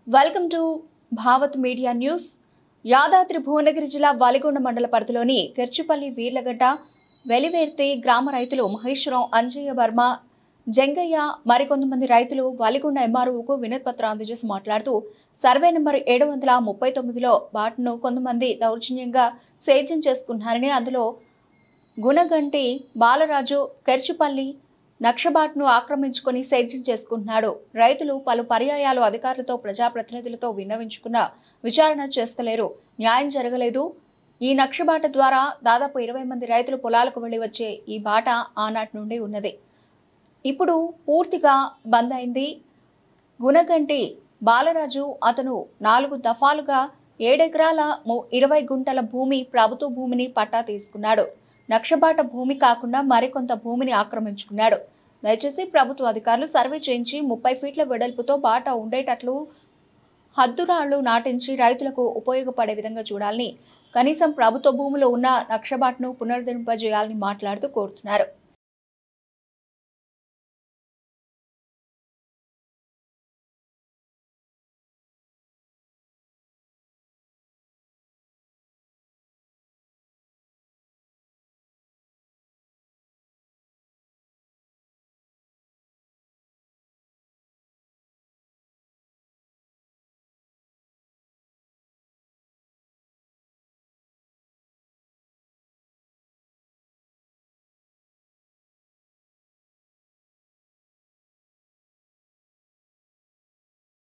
Welcome to Bhavat media news. Yadadri Bhuvanagiri జిల్లా వాలిగొండ మండల పరిధిలోని కెర్చుపల్లి వీర్లగడ్డ వెలివేర్తి గ్రామ రైతులు మహేశ్వరం, అంజయ్య వర్మ, జంగయ్య మరికొంతమంది రైతులు వాలిగొండ ఎంఆర్ఓకు వినతి పత్రం అందజేసి మాట్లాడుతూ సర్వే నెంబర్ 739లో బాటను కొంతమంది దౌర్జన్యంగా సేద్యం చేసుకున్నారని, అందులో గుణగంటి బాలరాజు కెర్చుపల్లి నక్షబాట్ను ఆక్రమించుకొని సేద్యం చేసుకుంటున్నాడు. రైతులు పలు పర్యాయాలు అధికారులతో, ప్రజాప్రతినిధులతో విన్నవించుకున్న విచారణ చేస్తలేరు. న్యాయం జరగలేదు. ఈ నక్షబాట ద్వారా దాదాపు 20 మంది రైతులు పొలాలకు వెళ్లి వచ్చే ఈ బాట ఆనాటి నుండి ఉన్నది. ఇప్పుడు పూర్తిగా బంద్ అయింది. గుణగంటి బాలరాజు అతను 4 దఫాలుగా 7 ఎకరాల 20 గుంటల భూమి, ప్రభుత్వ భూమిని పట్టా తీసుకున్నాడు. నక్షబాట భూమి కాకుండా మరికొంత భూమిని ఆక్రమించుకున్నాడు. దయచేసి ప్రభుత్వ అధికారులు సర్వే చేయించి 30 ఫీట్ల వెడల్పుతో బాట ఉండేటట్లు హద్దురాళ్లు నాటించి రైతులకు ఉపయోగపడే విధంగా చూడాలని, కనీసం ప్రభుత్వ భూమిలో ఉన్న నక్షబాట్ను పునరుద్ధరింపజేయాలని మాట్లాడుతూ కోరుతున్నారు.